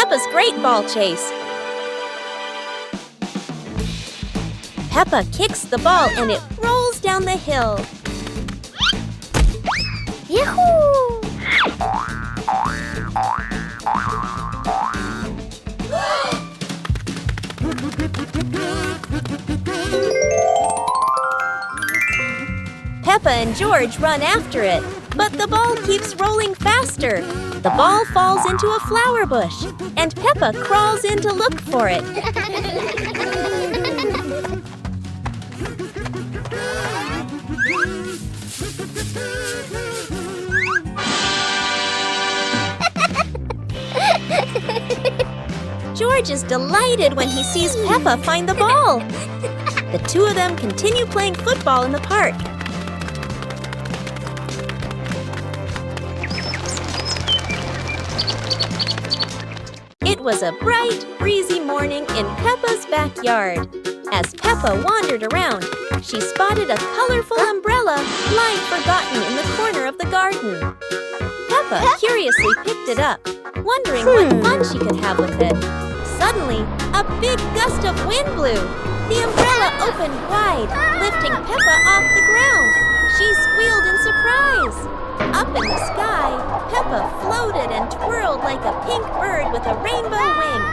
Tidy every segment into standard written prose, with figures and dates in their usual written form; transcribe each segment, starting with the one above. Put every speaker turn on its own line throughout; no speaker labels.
Peppa's great ball chase. Peppa kicks the ball and it rolls down the hill.
Yahoo!
Peppa and George run after it, but the ball keeps rolling faster. The ball falls into a flower bush, and Peppa crawls in to look for it. George is delighted when he sees Peppa find the ball. The two of them continue playing football in the park. It was a bright, breezy morning in Peppa's backyard. As Peppa wandered around, she spotted a colorful umbrella lying forgotten in the corner of the garden. Peppa curiously picked it up, wondering what fun she could have with it. Suddenly, a big gust of wind blew. The umbrella opened wide, lifting Peppa off the ground. She squealed in surprise. Up in the sky, Peppa floated and twirled like a pink bird with a rainbow wing.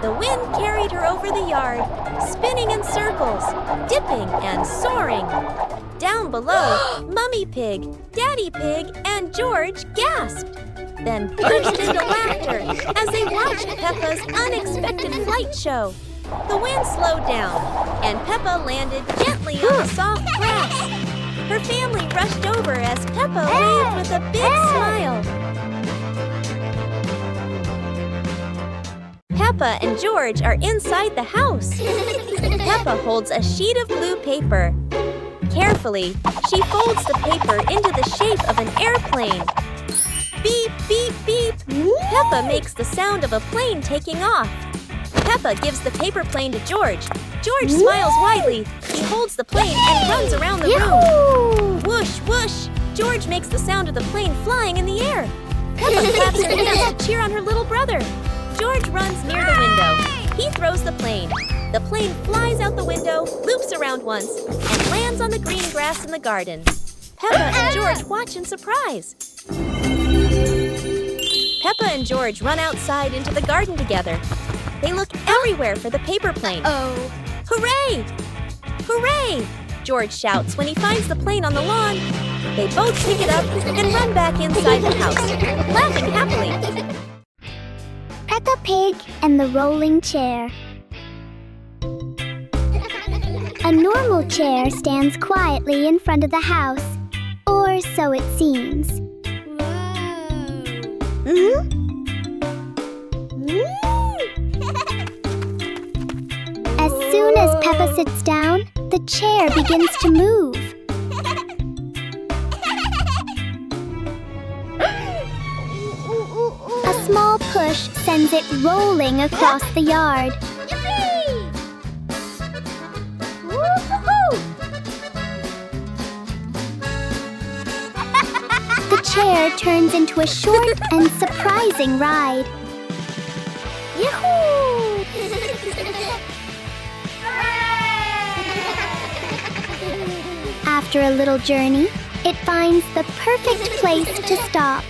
The wind carried her over the yard, spinning in circles, dipping and soaring. Down below, Mummy Pig, Daddy Pig, and George gasped, then burst into laughter as they watched Peppa's unexpected flight show. The wind slowed down, and Peppa landed gently on the soft grass. Her family rushed over as Peppa waved with a big smile. Peppa and George are inside the house. Peppa holds a sheet of blue paper. Carefully, she folds the paper into the shape of an airplane. Beep, beep, beep! Peppa makes the sound of a plane taking off. Peppa gives the paper plane to George. George smiles widely. He holds the plane and runs around the room. Whoosh, whoosh! George makes the sound of the plane flying in the air. Peppa claps her hands to cheer on her little brother. George runs near the window. He throws the plane. The plane flies out the window, loops around once, and lands on the green grass in the garden. Peppa and George watch in surprise. Peppa and George run outside into the garden together. They look everywhere for the paper plane. Hooray! Hooray! George shouts when he finds the plane on the lawn. They both pick it up and run back inside the house, laughing happily.
Peppa Pig and the rolling chair. A normal chair stands quietly in front of the house, or so it seems. As soon as Peppa sits down, the chair begins to move. A small push sends it rolling across the yard. The chair turns into a short and surprising ride. Yahoo! After a little journey, it finds the perfect place to stop.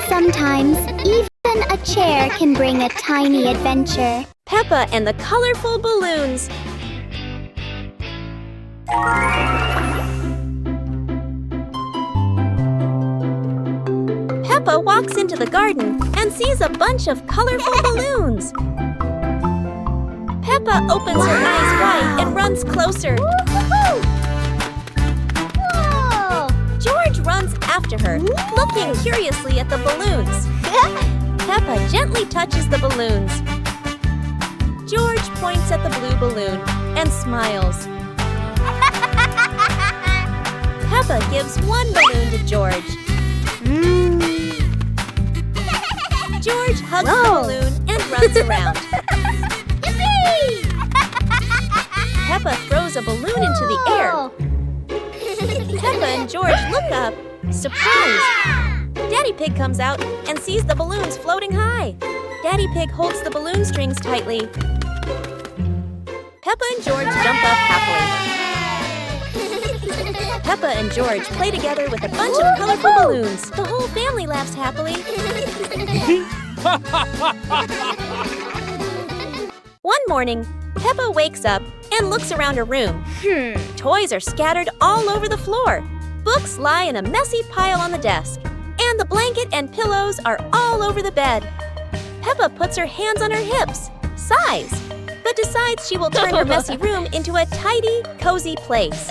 Sometimes, even a chair can bring a tiny adventure.
Peppa and the colorful balloons. Peppa walks into the garden and sees a bunch of colorful balloons. Peppa opens her eyes wide and runs closer. George runs after her, looking curiously at the balloons. Peppa gently touches the balloons. George points at the blue balloon and smiles. Peppa gives one balloon to George. George hugs the balloon and runs around. Peppa throws a balloon into the air. Peppa and George look up, surprised. Daddy Pig comes out and sees the balloons floating high. Daddy Pig holds the balloon strings tightly. Peppa and George jump up happily. Peppa and George play together with a bunch of colorful balloons. The whole family laughs happily. One morning, Peppa wakes up and looks around her room. Toys are scattered all over the floor. Books lie in a messy pile on the desk. And the blanket and pillows are all over the bed. Peppa puts her hands on her hips, sighs, but decides she will turn her messy room into a tidy, cozy place.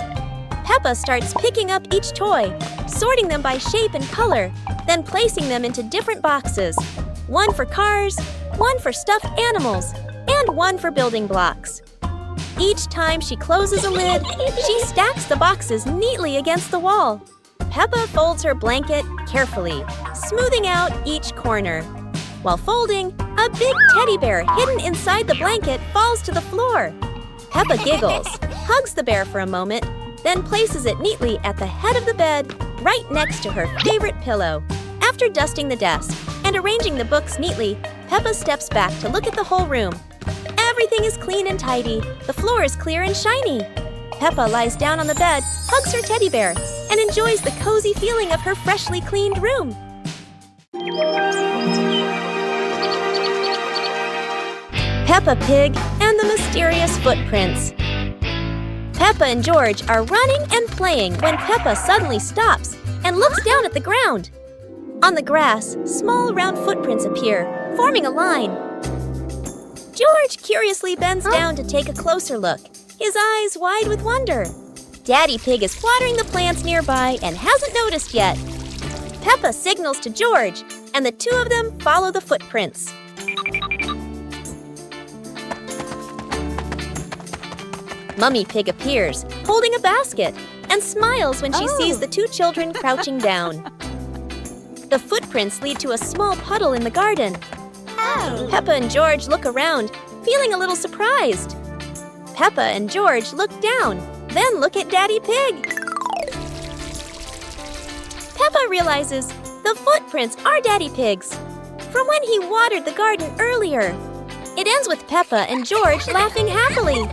Peppa starts picking up each toy, sorting them by shape and color, then placing them into different boxes. One for cars, one for stuffed animals, and one for building blocks. Each time she closes a lid, she stacks the boxes neatly against the wall. Peppa folds her blanket carefully, smoothing out each corner. While folding, a big teddy bear hidden inside the blanket falls to the floor. Peppa giggles, hugs the bear for a moment, then places it neatly at the head of the bed, right next to her favorite pillow. After dusting the desk and arranging the books neatly, Peppa steps back to look at the whole room. Everything is clean and tidy. The floor is clear and shiny. Peppa lies down on the bed, hugs her teddy bear, and enjoys the cozy feeling of her freshly cleaned room. Peppa Pig and the Mysterious Footprints. Peppa and George are running and playing when Peppa suddenly stops and looks down at the ground. On the grass, small round footprints appear, forming a line. George curiously bends down to take a closer look, his eyes wide with wonder. Daddy Pig is watering the plants nearby and hasn't noticed yet. Peppa signals to George, and the two of them follow the footprints. Mummy Pig appears, holding a basket, and smiles when she sees the two children crouching down. The footprints lead to a small puddle in the garden. Peppa and George look around, feeling a little surprised. Peppa and George look down, then look at Daddy Pig. Peppa realizes the footprints are Daddy Pig's, from when he watered the garden earlier. It ends with Peppa and George laughing happily.